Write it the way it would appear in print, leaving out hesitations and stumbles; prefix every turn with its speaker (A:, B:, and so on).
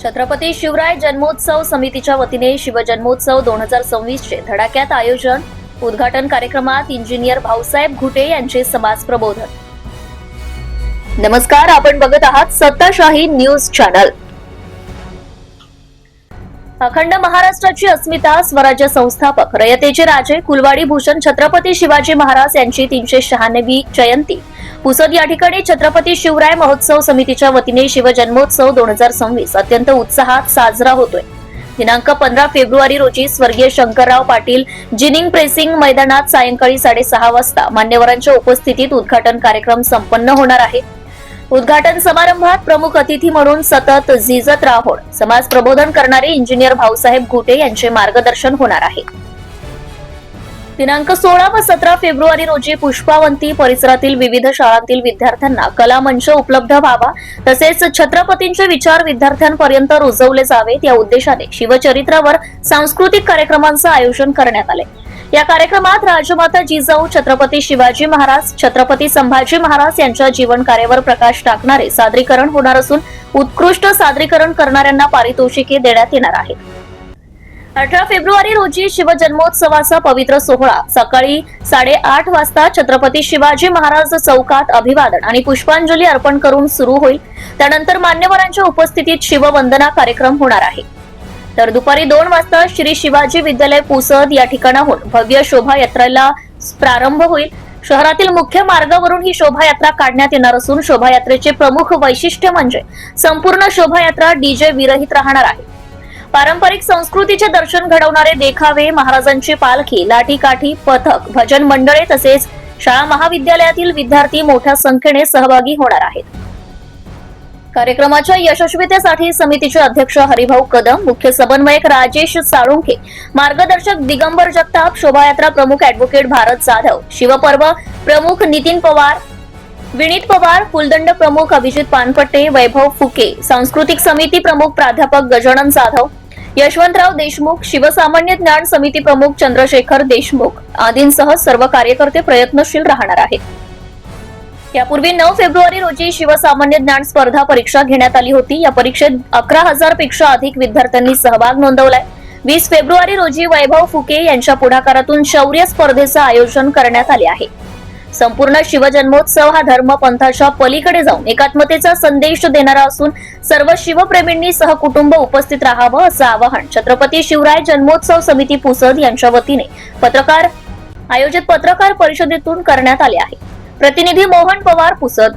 A: छत्रपती शिवराय जन्मोत्सव समितीच्या वतीने शिवजन्मोत्सव 2026 चे धडाक्यात आयोजन. उद्घाटन कार्यक्रमात इंजिनियर भाऊसाहेब घुटे यांचे समाज प्रबोधन. नमस्कार, आपण बघत आहात सत्ताशाही न्यूज चॅनल. अखंड महाराष्ट्राची अस्मिता, स्वराज्य संस्थापक, रयतेचे राजे कुलवाडी भूषण छत्रपती शिवाजी महाराज यांची 396वी जयंती पुसद या ठिकाणी छत्रपती शिवराय महोत्सव समितीच्या वतीने शिवजन्मोत्सव 2026 अत्यंत उत्साहात साजरा होतोय. दिनांक 15 फेब्रुवारी रोजी स्वर्गीय शंकरराव पाटील जिनिंग प्रेसिंग मैदानात सायंकाळी 6:30 वाजता मान्यवरांच्या उपस्थितीत उद्घाटन कार्यक्रम संपन्न होणार आहे. उद्घाटन समारंभात प्रमुख अतिथी म्हणून सतत झिजत राहोड समाज प्रबोधन करणारे इंजिनियर भाऊसाहेब घुटे यांचे मार्गदर्शन होणार आहे. दिनांक 16 व 17 फेब्रुवारी रोजी पुष्पावंती परिसरातील विविध शाळांतील विद्यार्थ्यांना कला मंच उपलब्ध व्हावा, तसेच छत्रपतींचे विचार विद्यार्थ्यांपर्यंत रुजवले जावेत या उद्देशाने शिवचरित्रावर सांस्कृतिक कार्यक्रमांचे आयोजन करण्यात आले. या कार्यक्रमात राजमाता जिजाऊ, छत्रपती शिवाजी महाराज, छत्रपती संभाजी महाराज यांच्या जीवन कार्यावर प्रकाश टाकणारे सादरीकरण होणार असून उत्कृष्ट सादरीकरण करणाऱ्यांना पारितोषिके देण्यात येणार आहेत. 18 फेब्रुवारी रोजी शिवजन्मोत्सवाचा पवित्र सोहळा सकाळी 8:30 वाजता छत्रपती शिवाजी महाराज चौकात अभिवादन आणि पुष्पांजली अर्पण करून सुरू होईल. त्यानंतर मान्यवरांच्या उपस्थितीत शिववंदना कार्यक्रम होणार आहे. तर दुपारी 2 वाजता श्री शिवाजी विद्यालय पुसद या ठिकाणाहून भव्य शोभायात्रेला प्रारंभ होईल. शहरातील मुख्य मार्गावरून ही शोभायात्रा काढण्यात येणार असून शोभायात्रेचे प्रमुख वैशिष्ट्य म्हणजे संपूर्ण शोभायात्रा डीजे विरहित राहणार आहे. पारंपरिक संस्कृतीचे दर्शन घडवणारे देखावे, महाराजांची पालखी, लाठीकाठी, पथक, भजन मंडळे तसेच शाळा महाविद्यालयातील विद्यार्थी मोठ्या संख्येने सहभागी होणार आहेत. कार्यक्रमाच्या यशस्वीतेसाठी समितीचे अध्यक्ष हरिभाऊ कदम, मुख्य समन्वयक राजेश साळुंखे, मार्गदर्शक दिगंबर जगताप, शोभायात्रा प्रमुख ॲडव्होकेट भारत जाधव, शिवपर्व प्रमुख नितीन पवार, विनीत पवार, फुलदंड प्रमुख अभिजित पानपट्टे, वैभव फुके, सांस्कृतिक समिती प्रमुख प्राध्यापक गजानन जाधव, यशवंतराव देशमुख, शिवसामान्य ज्ञान समिती प्रमुख चंद्रशेखर देशमुख आदींसह सर्व कार्यकर्ते प्रयत्नशील राहणार आहेत. यापूर्वी 9 फेब्रुवारी रोजी शिवसामान्य ज्ञान स्पर्धा परीक्षा घेण्यात आली होती. या परीक्षेत 11,000 पेक्षा अधिक विद्यार्थ्यांनी सहभाग नोंदवलाय. 20 फेब्रुवारी रोजी वैभव फुके यांच्या पुढाकारातून शौर्य स्पर्धेचे आयोजन करण्यात आले आहे. संपूर्ण शिवजन्मोत्सव हा धर्म पंथाच्या पलीकडे जाऊन एकात्मतेचा संदेश देणारा असून सर्व शिवप्रेमींनी सहकुटुंब उपस्थित राहावं असं आवाहन छत्रपती शिवराय जन्मोत्सव समिती पुसद यांच्या वतीने आयोजित पत्रकार परिषदेतून करण्यात आले आहे. प्रतिनिधी मोहन पवार, पुसद.